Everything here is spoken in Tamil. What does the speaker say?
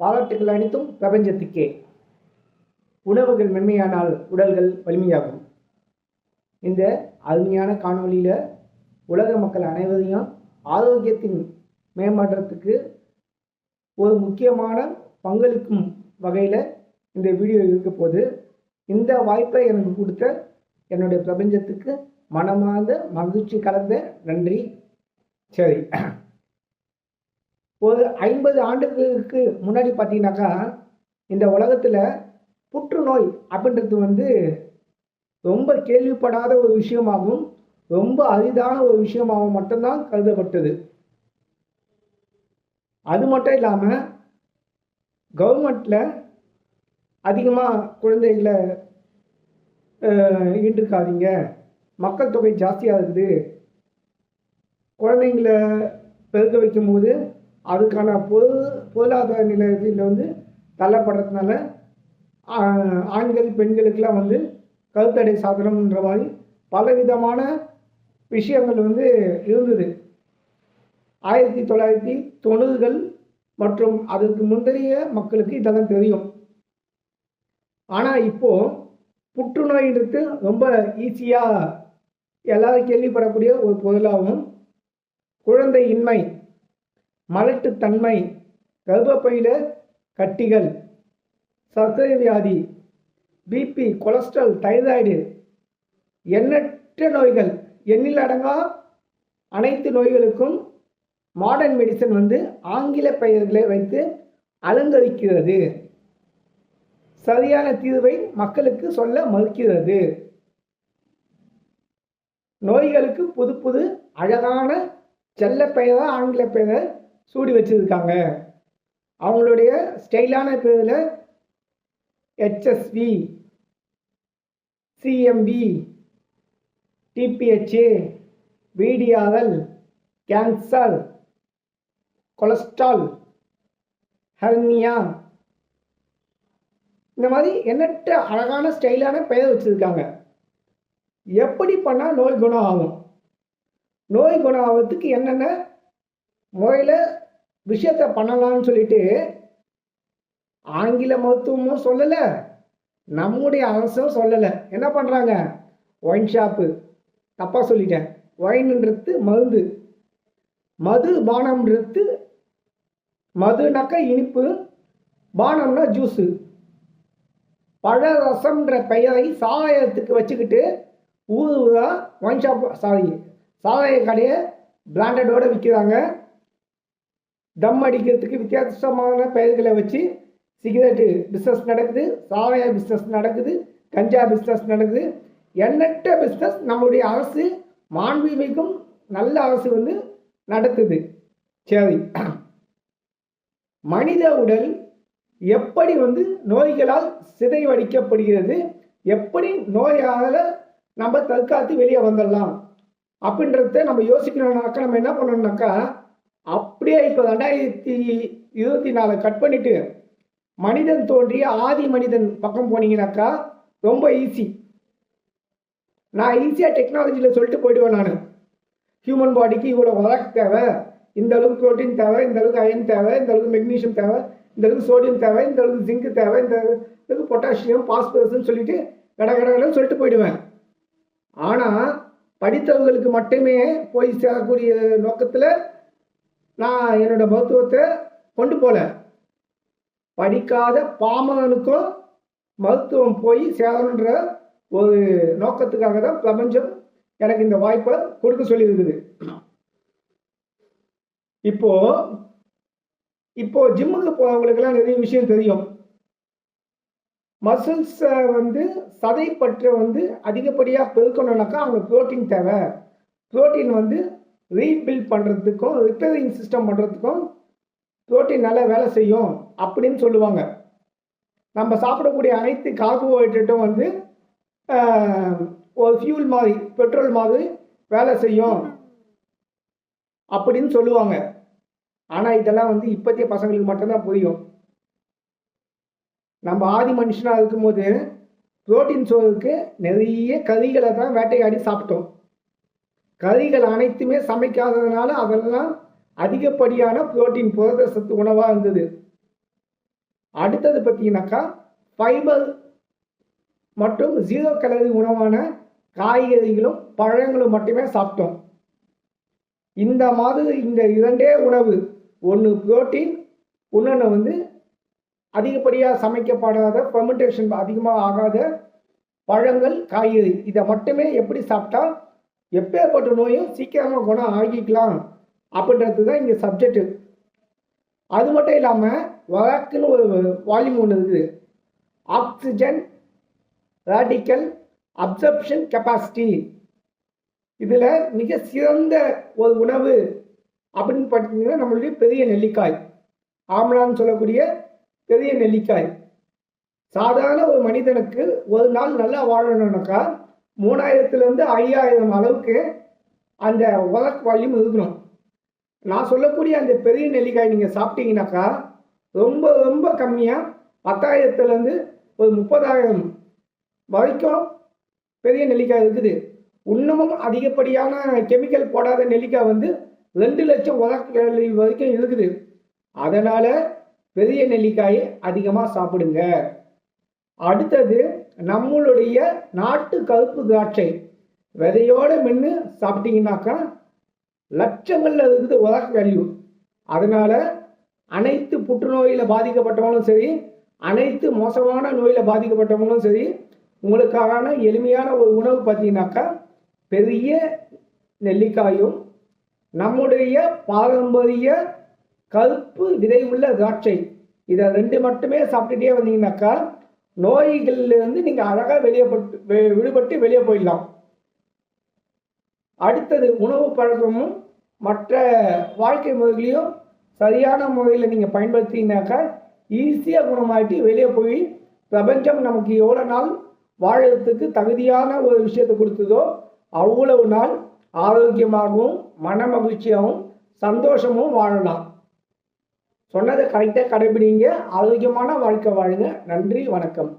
பாராட்டுகள் அனைத்தும் பிரபஞ்சத்துக்கே. உணவுகள் மென்மையானால் உடல்கள் வலிமையாகும். இந்த அருமையான காணொலியில் உலக மக்கள் அனைவரையும் ஆரோக்கியத்தின் மேம்பாட்டத்துக்கு ஒரு முக்கியமான பங்களிக்கும் வகையில் இந்த வீடியோ இருக்க போது, இந்த வாய்ப்பை எனக்கு கொடுத்த என்னுடைய பிரபஞ்சத்துக்கு மனமார்ந்த மகிழ்ச்சி கலந்த நன்றி. சரி, ஒரு 50 ஆண்டுகளுக்கு முன்னாடி பார்த்தீங்கன்னாக்கா இந்த உலகத்தில் புற்றுநோய் அப்படின்றது ரொம்ப கேள்விப்படாத ஒரு விஷயமாகவும் ரொம்ப அரிதான ஒரு விஷயமாகவும் மட்டும்தான் கருதப்பட்டது. அது மட்டும் இல்லாமல் கவர்மெண்ட்டில் அதிகமாக குழந்தைகளை ஈண்டிருக்காதீங்க, மக்கள் தொகை ஜாஸ்தியாக இருக்குது, குழந்தைங்களை பெருக்க வைக்கும்போது அதுக்கான பொருளாதார நிலையத்தில் தள்ளப்படுறதுனால ஆண்கள் பெண்களுக்கெல்லாம் கருத்தடை சாதனம்ன்ற மாதிரி பலவிதமான விஷயங்கள் இருந்தது. 1990கள் மற்றும் அதற்கு முந்தைய மக்களுக்கு இதெல்லாம் தெரியும். ஆனால் இப்போது புற்றுநோய்ன்றது ரொம்ப ஈஸியாக எல்லாரும் கேள்விப்படக்கூடிய ஒரு பொருளாகவும், குழந்தையின்மை, மலட்டுத்தன்மை, கர்ப்பப்பையில் கட்டிகள், சர்க்கரை வியாதி, பிபி, கொலஸ்ட்ரால், தைராய்டு, எண்ணற்ற நோய்கள், எண்ணில் அடங்கா அனைத்து நோய்களுக்கும் மாடர்ன் மெடிசன் ஆங்கில பெயர்களை வைத்து அலங்கரிக்கிறது. சரியான தீர்வை மக்களுக்கு சொல்ல மறுக்கிறது. நோய்களுக்கு புது புது அழகான செல்ல பெயராக ஆங்கில பெயரை சூடி வச்சிருக்காங்க. அவங்களுடைய ஸ்டைலான பேரில் HSV, CMP, DPHA, VDRL, cancer, cholesterol, hernia, இந்த மாதிரி எண்ணற்ற அழகான ஸ்டைலான பெயர் வச்சுருக்காங்க. எப்படி பண்ணால் நோய் குணம் ஆகும், நோய் குணம் ஆகிறதுக்கு என்னென்ன முறையில் விஷயத்தை பண்ணலாம்னு சொல்லிட்டு ஆங்கில மருத்துவமும் சொல்லலை, நம்முடைய அரசும் சொல்லலை. என்ன பண்ணுறாங்க, ஒயின் ஷாப்பு, தப்பாக சொல்லிட்டேன், ஒயின்ன்றது மருந்து, மது பானம்ன்றது, மதுனாக்கா இனிப்பு, பானம்னா ஜூஸு, பழரசம்ன்ற பெயரை சாராயத்துக்கு வச்சுக்கிட்டு ஊரா ஒயின் ஷாப் சாராய கடையை பிராண்டடோடு விற்கிறாங்க. தம் அடிக்கிறதுக்கு வித்தியாசமான பெயர்களை வச்சு சிகரெட்டு பிஸ்னஸ் நடக்குது, சாராய பிஸ்னஸ் நடக்குது, கஞ்சா பிஸ்னஸ் நடக்குது, எண்ணற்ற பிஸ்னஸ் நம்முடைய அரசு, மாண்புமிகும் நல்ல அரசு நடத்துது. சரி, மனித உடல் எப்படி நோய்களால் சிதைவடிக்கப்படுகிறது, எப்படி நோயால் நம்ம தற்காத்து வெளியே வந்துடலாம் அப்படின்றத நம்ம யோசிக்கணும்னாக்கா நம்ம என்ன பண்ணணும்னாக்கா, அப்படியே இப்போ 2024 கட் பண்ணிட்டு மனிதன் தோன்றிய ஆதி மனிதன் பக்கம் போனீங்கன்னாக்கா ரொம்ப ஈஸி. நான் ஈஸியாக டெக்னாலஜியில் சொல்லிட்டு போயிடுவேன். நான் ஹியூமன் பாடிக்கு இவ்வளோ வளர்க்க தேவை, இந்த அளவுக்கு ப்ரோட்டீன் தேவை, இந்த அளவுக்கு அயன் தேவை, இந்த அளவுக்கு மெக்னீஷியம் தேவை, இந்த அளவுக்கு சோடியம் தேவை, இந்த அளவுக்கு ஜிங்க் தேவை, இந்த அளவுக்கு பொட்டாசியம், பாஸ்பரஸ்ன்னு சொல்லிட்டு கடகடன்னு சொல்லிட்டு போயிடுவேன். ஆனால் படித்தவர்களுக்கு மட்டுமே போய் சேரக்கூடிய நோக்கத்தில் நான் என்னோட மருத்துவத்தை கொண்டு போகல. படிக்காத பாமகனுக்கும் மருத்துவம் போய் சேரணுன்ற ஒரு நோக்கத்துக்காக தான் பிரபஞ்சம் எனக்கு இந்த வாய்ப்பை கொடுக்க சொல்லி இருக்குது. இப்போ ஜிம்முக்கு போகிறவங்களுக்கெல்லாம் நிறைய விஷயம் தெரியும். மசில்ஸை சதைப்பற்றை அதிகப்படியாக பெருக்கணும்னாக்கா அவங்க ப்ரோட்டீன் தேவை. ப்ரோட்டீன் ரீபில்ட் பண்ணுறதுக்கும் ரிப்பேரிங் சிஸ்டம் பண்ணுறதுக்கும் ப்ரோட்டீன் நல்லா வேலை செய்யும் அப்படின்னு சொல்லுவாங்க. நம்ம சாப்பிடக்கூடிய அனைத்து கார்போஹைட்ரேட்டும் ஒரு ஃபியூல் மாதிரி, பெட்ரோல் மாதிரி வேலை செய்யும் அப்படின்னு சொல்லுவாங்க. ஆனால் இதெல்லாம் இப்போதைய பசங்களுக்கு மட்டும்தான் புரியும். நம்ம ஆதி மனுஷனாக இருக்கும்போது புரோட்டீன் சோறுக்கு நிறைய கறிகளை தான் வேட்டையாடி சாப்பிட்டோம். கறிகள் அனைத்துமே சமைக்காததுனால அதெல்லாம் அதிகப்படியான புரோட்டீன் புரத சத்து உணவாக இருந்தது. அடுத்தது பார்த்தீங்கன்னாக்கா ஃபைபர் மற்றும் 0 கலோரி உணவான காய்கறிகளும் பழங்களும் மட்டுமே சாப்பிட்டோம். இந்த மாதிரி இந்த 2 உணவு, ஒன்று புரோட்டீன், இன்னொன்று வந்து அதிகப்படியாக சமைக்கப்படாத ஃபெர்மெண்டேஷன் அதிகமாக ஆகாத பழங்கள், காய்கறி, இதை மட்டுமே எப்படி சாப்பிட்டா எப்பேற்பட்ட நோயும் சீக்கிரமாக குணம் ஆகிக்கலாம் அப்படின்றது தான் இங்கே சப்ஜெக்டு. அது மட்டும் இல்லாமல் வழக்குன்னு ஒரு வால்யூம் ஒன்று இருக்குது, ஆக்சிஜன் ரேடிக்கல் அப்சர்ப்ஷன் கெப்பாசிட்டி. இதில் மிக சிறந்த ஒரு உணவு அப்படின்னு பார்த்தீங்கன்னா நம்மளுடைய பெரிய நெல்லிக்காய், ஆம்லான்னு சொல்லக்கூடிய பெரிய நெல்லிக்காய். சாதாரண ஒரு மனிதனுக்கு ஒரு நாள் நல்லா வாழணும்னாக்கா 3000 to 5000 அளவுக்கு அந்த வழக்கு வால்யூம் இருக்கணும். நான் சொல்லக்கூடிய அந்த பெரிய நெல்லிக்காய் நீங்கள் சாப்பிட்டீங்கன்னாக்கா ரொம்ப ரொம்ப கம்மியாக 10,000 to 30,000 வரைக்கும் பெரிய நெல்லிக்காய் இருக்குது. இன்னமும் அதிகப்படியான கெமிக்கல் போடாத நெல்லிக்காய் 2 லட்சம் வழக்கு வரைக்கும் இருக்குது. அதனால் பெரிய நெல்லிக்காயை அதிகமாக சாப்பிடுங்க. அடுத்தது நம்மளுடைய நாட்டு கருப்பு திராட்சை விதையோடு மென்று சாப்பிட்டீங்கன்னாக்கா லட்சங்களில் இருக்குது வழக்கு வேல்யூ. அதனால் அனைத்து புற்றுநோயில் பாதிக்கப்பட்டவங்களும் சரி, அனைத்து மோசமான நோயில் பாதிக்கப்பட்டவங்களும் சரி, உங்களுக்கான எளிமையான ஒரு உணவு பார்த்தீங்கன்னாக்கா பெரிய நெல்லிக்காயும் நம்முடைய பாரம்பரிய கருப்பு விதை உள்ள திராட்சை, இதை 2 மட்டுமே சாப்பிட்டுட்டே வந்தீங்கன்னாக்கா நோய்களிலிருந்து நீங்கள் அழகாக விடுபட்டு வெளியே போயிடலாம். அடுத்தது உணவு பழக்கமும் மற்ற வாழ்க்கை முறைகளையும் சரியான முறையில் நீங்கள் பயன்படுத்தினாக்கா ஈஸியாக குணமாகிட்டு வெளியே போய் பிரபஞ்சம் நமக்கு எவ்வளோ நாள் வாழறதுக்கு தகுதியான ஒரு விஷயத்தை கொடுத்ததோ அவ்வளவு நாள் ஆரோக்கியமாகவும் மன மகிழ்ச்சியாகவும் சந்தோஷமும் வாழலாம். சொன்னதை கரெக்டாக கடைபிடிங்க. ஆரோக்கியமான வாழ்க்கை வாழுங்க. நன்றி, வணக்கம்.